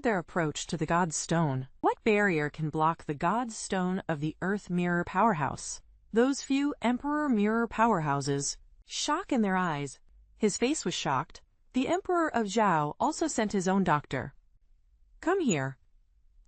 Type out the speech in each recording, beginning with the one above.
continued their approach to the God's Stone. What barrier can block the God's Stone of the Earth Mirror Powerhouse? Those few Emperor Mirror powerhouses. Shock in their eyes. His face was shocked. The Emperor of Zhao also sent his own doctor. Come here.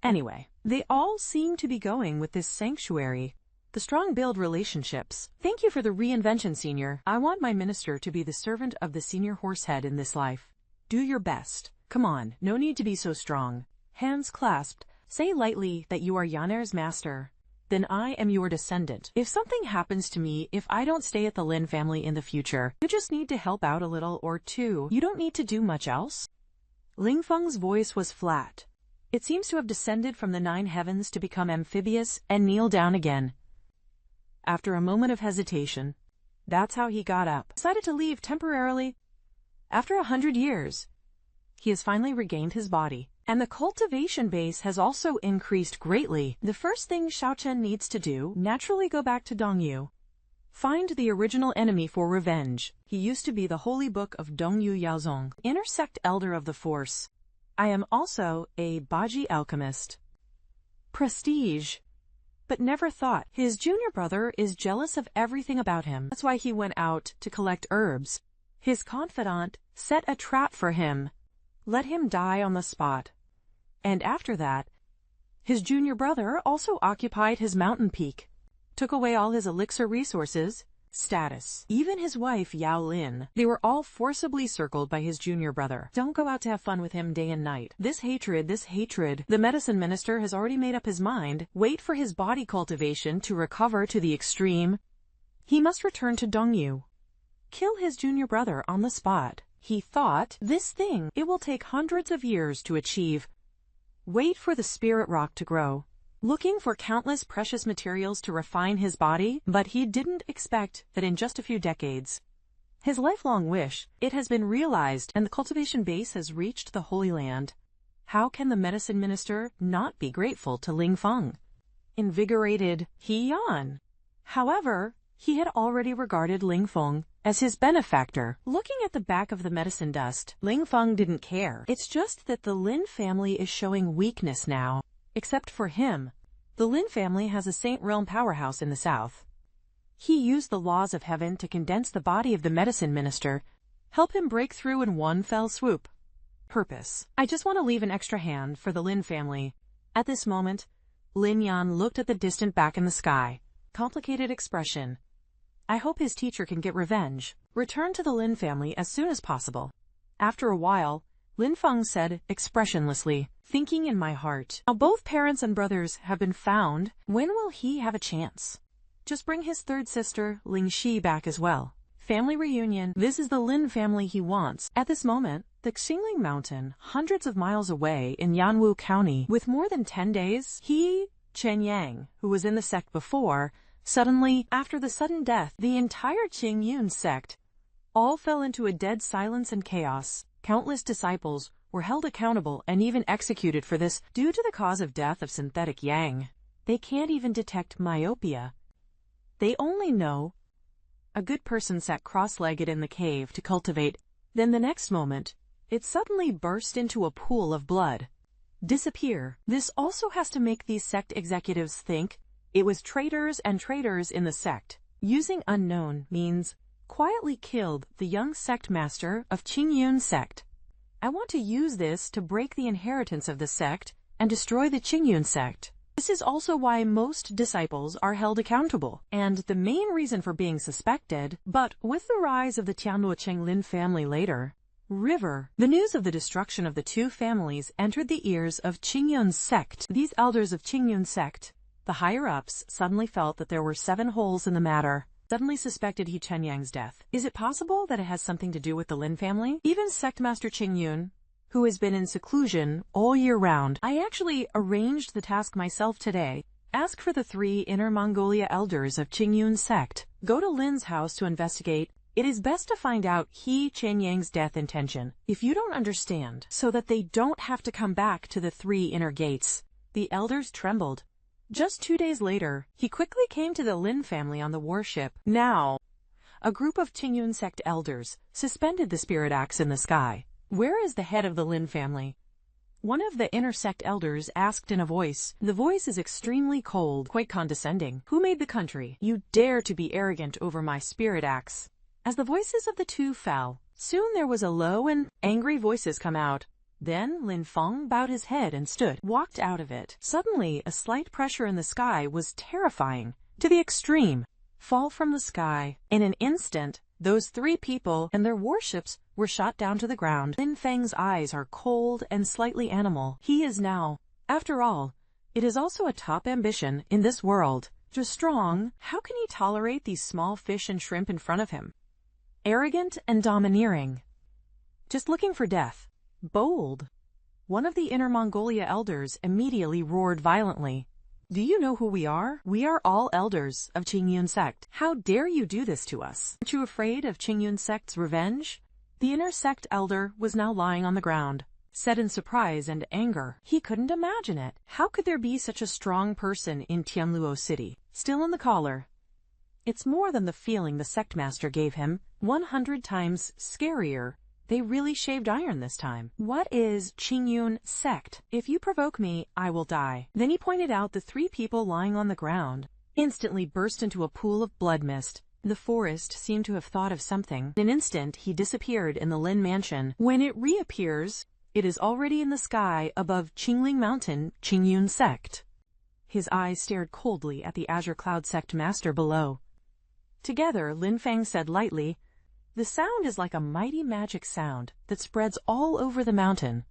Anyway, they all seem to be going with this sanctuary. The strong build relationships. Thank you for the reinvention, Senior. I want my minister to be the servant of the Senior Horsehead in this life. Do your best. Come on, no need to be so strong. Hands clasped, say lightly that you are Yaner's master. Then I am your descendant. If something happens to me, if I don't stay at the Lin family in the future, you just need to help out a little or two. You don't need to do much else. Ling Feng's voice was flat. It seems to have descended from the 9 heavens to become amphibious and kneel down again. After a moment of hesitation, that's how he got up. Decided to leave temporarily. After 100 years, he has finally regained his body. And the cultivation base has also increased greatly. The first thing Xiaochen needs to do, naturally go back to Dongyu. Find the original enemy for revenge. He used to be the holy book of Dongyu Yaozong, inner sect elder of the force. I am also a Baji alchemist. Prestige. But never thought his junior brother is jealous of everything about him. That's why he went out to collect herbs. His confidant set a trap for him. Let him die on the spot. And after that, his junior brother also occupied his mountain peak, took away all his elixir resources, status. Even his wife, Yao Lin, they were all forcibly circled by his junior brother. Don't go out to have fun with him day and night. This hatred. The medicine minister has already made up his mind. Wait for his body cultivation to recover to the extreme. He must return to Dongyu. Kill his junior brother on the spot. He thought, this thing, it will take hundreds of years to achieve. Wait for the spirit rock to grow. Looking for countless precious materials to refine his body, but he didn't expect that in just a few decades. His lifelong wish, it has been realized, and the cultivation base has reached the Holy Land. How can the medicine minister not be grateful to Ling Feng? Invigorated, he yawned. However, he had already regarded Ling Feng as his benefactor. Looking at the back of the medicine dust, Ling Feng didn't care. It's just that the Lin family is showing weakness now. Except for him, the Lin family has a Saint Realm powerhouse in the south. He used the laws of heaven to condense the body of the medicine minister, help him break through in one fell swoop. Purpose. I just want to leave an extra hand for the Lin family. At this moment, Lin Yan looked at the distant back in the sky. Complicated expression. I hope his teacher can get revenge. Return to the Lin family as soon as possible. After a while, Lin Feng said expressionlessly, thinking in my heart, now both parents and brothers have been found. When will he have a chance? Just bring his third sister, Ling Shi, back as well. Family reunion. This is the Lin family he wants. At this moment, the Xingling Mountain, hundreds of miles away in Yanwu County, with more than 10 days, he, Chen Yang, who was in the sect before, suddenly, after the sudden death, the entire Qingyun sect all fell into a dead silence and chaos. Countless disciples were held accountable and even executed for this due to the cause of death of synthetic yang. They can't even detect myopia. They only know a good person sat cross-legged in the cave to cultivate. Then the next moment, it suddenly burst into a pool of blood. Disappear. This also has to make these sect executives think it was traitors and traitors in the sect. Using unknown means quietly killed the young sect master of Qingyun sect. I want to use this to break the inheritance of the sect and destroy the Qingyun sect. This is also why most disciples are held accountable, and the main reason for being suspected. But with the rise of the Tianluo Chenglin family later, River, the news of the destruction of the two families entered the ears of Qingyun sect. These elders of Qingyun sect, the higher-ups, suddenly felt that there were 7 holes in the matter. Suddenly suspected He Chen Yang's death. Is it possible that it has something to do with the Lin family? Even sect master Qingyun, who has been in seclusion all year round. I actually arranged the task myself today. Ask for the 3 Inner Mongolia elders of Qingyun sect. Go to Lin's house to investigate. It is best to find out He Chen Yang's death intention, if you don't understand, so that they don't have to come back to the 3 inner gates. The elders trembled. Just 2 days later, he quickly came to the Lin family on the warship. Now, a group of Qingyun sect elders suspended the spirit axe in the sky. Where is the head of the Lin family? One of the inner sect elders asked in a voice. The voice is extremely cold, quite condescending. Who made the country? You dare to be arrogant over my spirit axe. As the voices of the two fell, soon there was a low and angry voices come out. Then Lin Feng bowed his head and walked out of it. Suddenly, a slight pressure in the sky was terrifying, to the extreme. Fall from the sky. In an instant, those three people and their warships were shot down to the ground. Lin Feng's eyes are cold and slightly animal. He is now, after all, it is also a top ambition in this world. Just strong, how can he tolerate these small fish and shrimp in front of him? Arrogant and domineering. Just looking for death. Bold. One of the Inner Mongolia elders immediately roared violently. Do you know who we are? We are all elders of Qingyun sect. How dare you do this to us? Aren't you afraid of Qingyun sect's revenge? The inner sect elder was now lying on the ground, said in surprise and anger. He couldn't imagine it. How could there be such a strong person in Tianluo City? Still in the collar. It's more than the feeling the sect master gave him, 100 times scarier. They really shaved iron this time. What is Qingyun sect? If you provoke me, I will die. Then he pointed out the three people lying on the ground, instantly burst into a pool of blood mist. The forest seemed to have thought of something. In an instant, he disappeared in the Lin mansion. When it reappears, it is already in the sky above Qingling Mountain, Qingyun sect. His eyes stared coldly at the Azure Cloud sect master below. Together, Lin Feng said lightly, "The sound is like a mighty magic sound that spreads all over the mountain."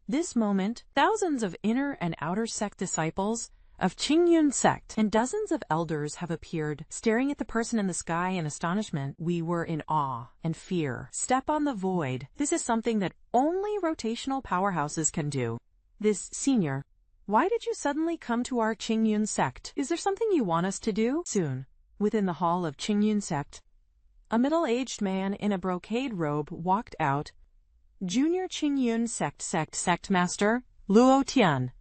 This moment, thousands of inner and outer sect disciples of Qingyun sect and dozens of elders have appeared, staring at the person in the sky in astonishment. We were in awe and fear. Step on the void. This is something that only rotational powerhouses can do. This senior, why did you suddenly come to our Qingyun sect? Is there something you want us to do? Soon, within the hall of Qingyun sect, a middle-aged man in a brocade robe walked out. Junior Qingyun sect master, Luo Tian.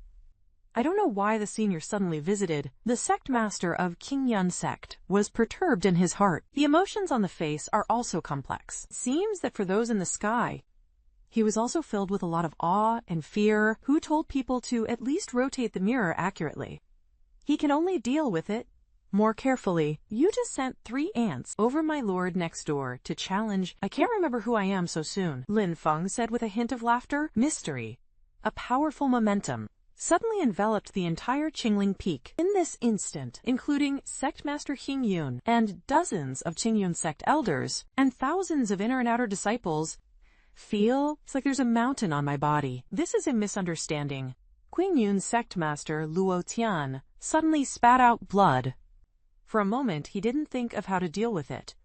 I don't know why the senior suddenly visited. The sect master of Qingyun sect was perturbed in his heart. The emotions on the face are also complex. It seems that for those in the sky, he was also filled with a lot of awe and fear. Who told people to at least rotate the mirror accurately? He can only deal with it more carefully. You just sent 3 ants over my lord next door to challenge. I can't remember who I am so soon. Lin Feng said with a hint of laughter. Mystery, a powerful momentum, suddenly enveloped the entire Qingling Peak. In this instant, including Sect Master Hing Yun and dozens of Qingyun sect elders and thousands of inner and outer disciples, it's like there's a mountain on my body. This is a misunderstanding. Qingyun sect master Luo Tian suddenly spat out blood. For a moment, he didn't think of how to deal with it.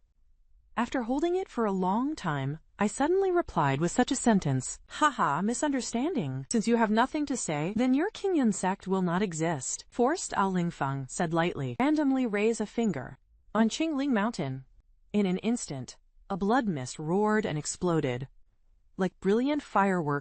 After holding it for a long time, I suddenly replied with such a sentence. Haha, misunderstanding. Since you have nothing to say, then your Qingyun sect will not exist. Forced Ao Lingfeng said lightly. Randomly raise a finger. On Qingling Mountain. In an instant, a blood mist roared and exploded. Like brilliant firework